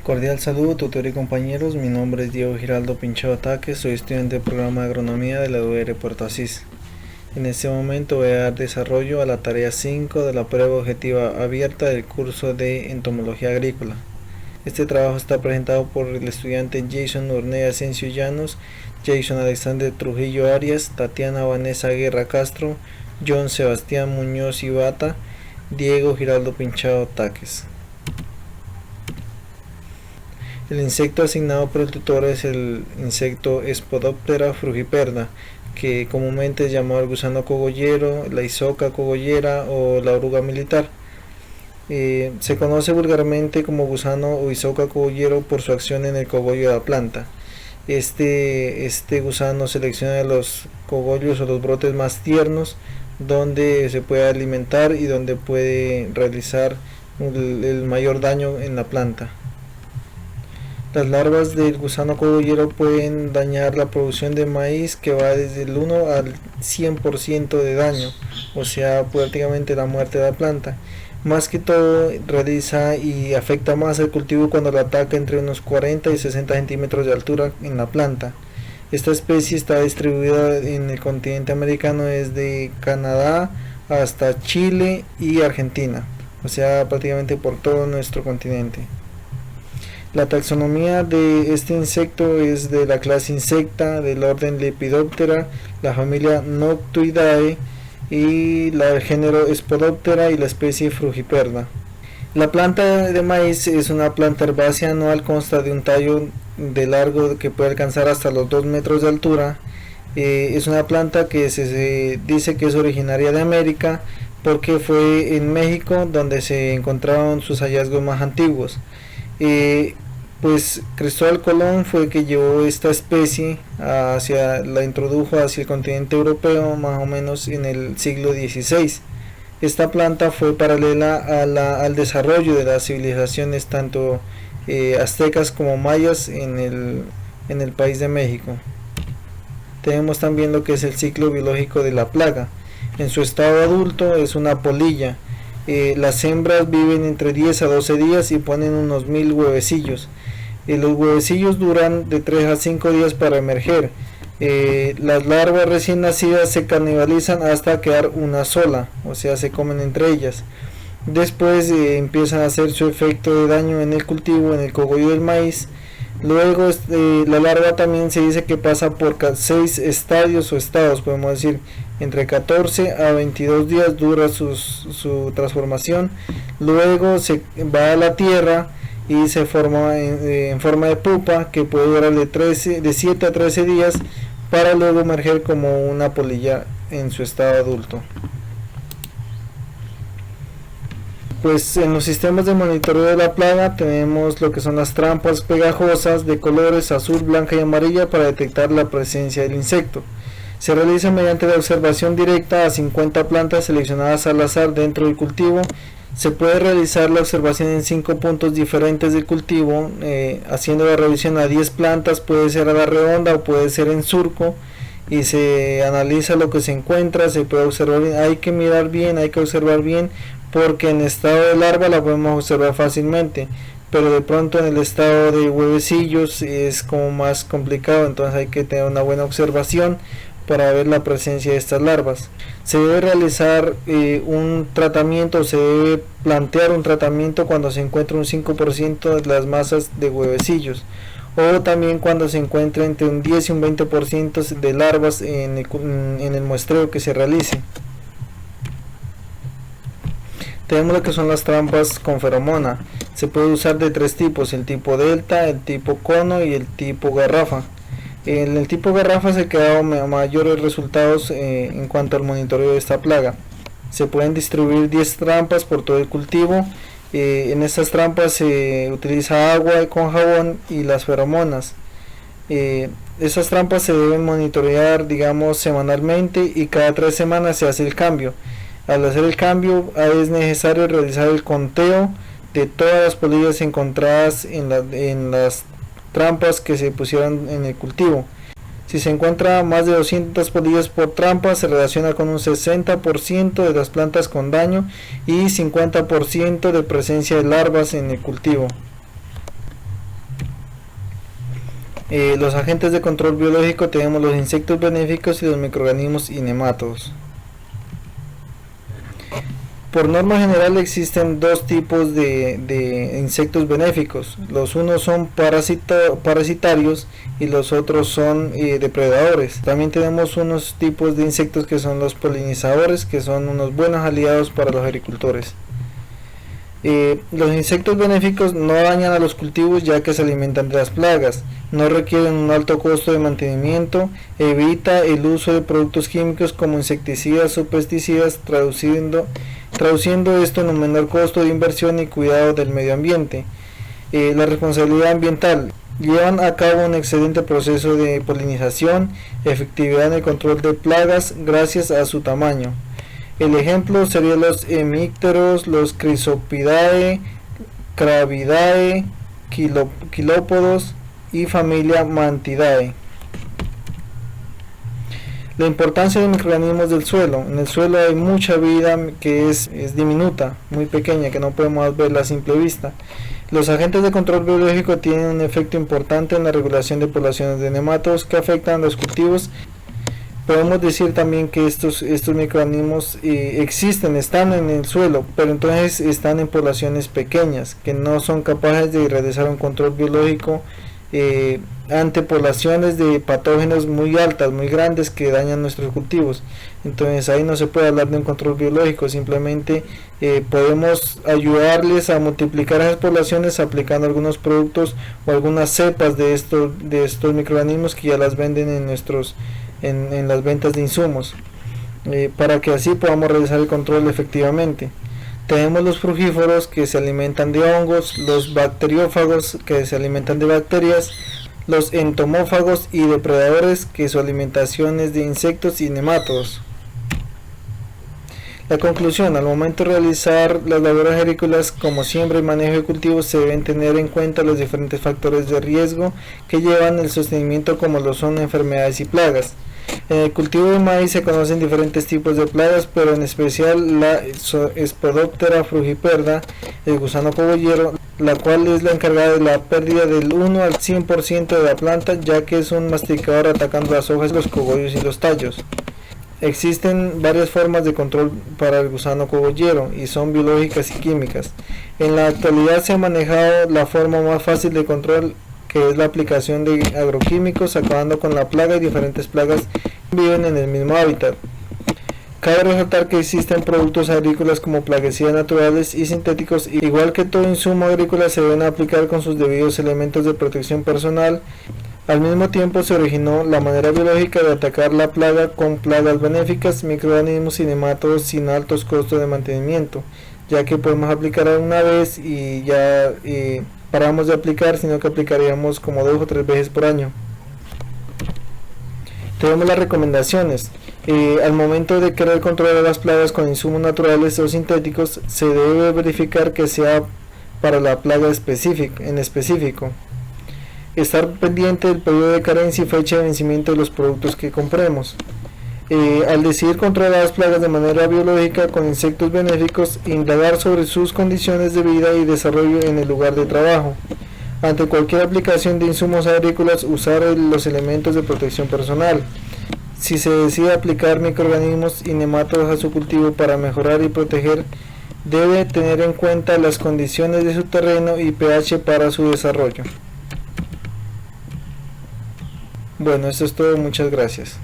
Cordial saludo, tutor y compañeros. Mi nombre es Diego Giraldo Pinchado Taques, soy estudiante del programa de agronomía de la UR Puerto Asís. En este momento voy a dar desarrollo a la tarea 5 de la prueba objetiva abierta del curso de entomología agrícola. Este trabajo está presentado por el estudiante Jason Urnea Asensio Llanos, Jason Alexander Trujillo Arias, Tatiana Vanessa Guerra Castro, John Sebastián Muñoz Ibata, Diego Giraldo Pinchado Taques. El insecto asignado por el tutor es el insecto Spodoptera frugiperda, que comúnmente es llamado el gusano cogollero, la isoca cogollera o la oruga militar. Se conoce vulgarmente como gusano o isoca cogollero por su acción en el cogollo de la planta. Este gusano selecciona los cogollos o los brotes más tiernos donde se puede alimentar y donde puede realizar el mayor daño en la planta. Las larvas del gusano cogollero pueden dañar la producción de maíz, que va desde el 1 al 100% de daño, o sea, prácticamente la muerte de la planta. Más que todo, realiza y afecta más al cultivo cuando la ataca entre unos 40 y 60 centímetros de altura en la planta. Esta especie está distribuida en el continente americano desde Canadá hasta Chile y Argentina, o sea, prácticamente por todo nuestro continente. La taxonomía de este insecto es de la clase Insecta, del orden Lepidoptera, la familia Noctuidae y el género Spodoptera y la especie Frugiperda. La planta de maíz es una planta herbácea anual, consta de un tallo de largo que puede alcanzar hasta los 2 metros de altura. Es una planta que se dice que es originaria de América porque fue en México donde se encontraron sus hallazgos más antiguos. Pues Cristóbal Colón fue el que llevó esta especie la introdujo hacia el continente europeo más o menos en el siglo XVI. Esta planta fue paralela al desarrollo de las civilizaciones tanto aztecas como mayas en el país de México. Tenemos también lo que es el ciclo biológico de la plaga. En su estado adulto es una polilla. Las hembras viven entre 10 a 12 días y ponen unos 1000 huevecillos. Los huevecillos duran de 3 a 5 días para emerger. Las larvas recién nacidas se canibalizan hasta quedar una sola, o sea, se comen entre ellas. Después empiezan a hacer su efecto de daño en el cultivo, en el cogollo del maíz. Luego la larva también se dice que pasa por 6 estadios o estados, podemos decir, entre 14 a 22 días dura su transformación. Luego se va a la tierra y se forma en forma de pupa, que puede durar de 7 a 13 días para luego emerger como una polilla en su estado adulto. Pues en los sistemas de monitoreo de la plaga tenemos lo que son las trampas pegajosas de colores azul, blanca y amarilla para detectar la presencia del insecto. Se realiza mediante la observación directa a 50 plantas seleccionadas al azar dentro del cultivo. Se puede realizar la observación en 5 puntos diferentes del cultivo, haciendo la revisión a 10 plantas, puede ser a la redonda o puede ser en surco, y se analiza lo que se encuentra, se puede observar bien, hay que mirar bien, hay que observar bien, porque en estado de larva la podemos observar fácilmente, pero de pronto en el estado de huevecillos es como más complicado, entonces hay que tener una buena observación para ver la presencia de estas larvas. Se debe realizar un tratamiento, se debe plantear un tratamiento cuando se encuentra un 5% de las masas de huevecillos, o también cuando se encuentra entre un 10 y un 20% de larvas en el muestreo que se realice. Tenemos lo que son las trampas con feromona. Se puede usar de 3 tipos, el tipo delta, el tipo cono y el tipo garrafa. En el tipo garrafa se quedaron mayores resultados en cuanto al monitoreo de esta plaga. Se pueden distribuir 10 trampas por todo el cultivo. En estas trampas se utiliza agua con jabón y las feromonas. Esas trampas se deben monitorear, digamos, semanalmente, y cada 3 semanas se hace el cambio. Al hacer el cambio es necesario realizar el conteo de todas las polillas encontradas en las trampas que se pusieron en el cultivo. Si se encuentra más de 200 polillas por trampa, se relaciona con un 60% de las plantas con daño y 50% de presencia de larvas en el cultivo. Los agentes de control biológico tenemos los insectos benéficos y los microorganismos y nemátodos. Por norma general existen dos tipos de insectos benéficos. Los unos son parasitarios y los otros son depredadores. También tenemos unos tipos de insectos que son los polinizadores, que son unos buenos aliados para los agricultores. Los insectos benéficos no dañan a los cultivos ya que se alimentan de las plagas, no requieren un alto costo de mantenimiento, evita el uso de productos químicos como insecticidas o pesticidas, traduciendo esto en un menor costo de inversión y cuidado del medio ambiente. La responsabilidad ambiental: llevan a cabo un excelente proceso de polinización, efectividad en el control de plagas gracias a su tamaño. El ejemplo serían los hemípteros, los Chrysopidae, Crabidae, Quilópodos y familia Mantidae. La importancia de microorganismos del suelo. En el suelo hay mucha vida que es diminuta, muy pequeña, que no podemos verla a simple vista. Los agentes de control biológico tienen un efecto importante en la regulación de poblaciones de nematodos que afectan a los cultivos. Podemos decir también que estos microorganismos están en el suelo, pero entonces están en poblaciones pequeñas que no son capaces de realizar un control biológico ante poblaciones de patógenos muy altas, muy grandes que dañan nuestros cultivos. Entonces ahí no se puede hablar de un control biológico, simplemente podemos ayudarles a multiplicar esas poblaciones aplicando algunos productos o algunas cepas de estos microorganismos que ya las venden en las ventas de insumos, para que así podamos realizar el control efectivamente. Tenemos los frugívoros que se alimentan de hongos, los bacteriófagos que se alimentan de bacterias, los entomófagos y depredadores que su alimentación es de insectos y nemátodos. La conclusión: al momento de realizar las labores agrícolas como siembra y manejo de cultivos se deben tener en cuenta los diferentes factores de riesgo que llevan el sostenimiento, como lo son enfermedades y plagas. En el cultivo de maíz se conocen diferentes tipos de plagas, pero en especial la Spodoptera frugiperda, el gusano cogollero, la cual es la encargada de la pérdida del 1 al 100% de la planta, ya que es un masticador atacando las hojas, los cogollos y los tallos. Existen varias formas de control para el gusano cogollero y son biológicas y químicas. En la actualidad se ha manejado la forma más fácil de control, que es la aplicación de agroquímicos, acabando con la plaga y diferentes plagas que viven en el mismo hábitat. Cabe resaltar que existen productos agrícolas como plaguicidas naturales y sintéticos, igual que todo insumo agrícola se deben aplicar con sus debidos elementos de protección personal. Al mismo tiempo se originó la manera biológica de atacar la plaga con plagas benéficas, microorganismos y nemátodos sin altos costos de mantenimiento, ya que podemos aplicar una vez y ya paramos de aplicar, sino que aplicaríamos como 2 o 3 veces por año. Tenemos las recomendaciones. Al momento de querer controlar las plagas con insumos naturales o sintéticos, se debe verificar que sea para la plaga en específico. Estar pendiente del periodo de carencia y fecha de vencimiento de los productos que compremos. Al decidir controlar las plagas de manera biológica con insectos benéficos, indagar sobre sus condiciones de vida y desarrollo en el lugar de trabajo. Ante cualquier aplicación de insumos agrícolas, usar los elementos de protección personal. Si se decide aplicar microorganismos y nemátodos a su cultivo para mejorar y proteger, debe tener en cuenta las condiciones de su terreno y pH para su desarrollo. Bueno, eso es todo, muchas gracias.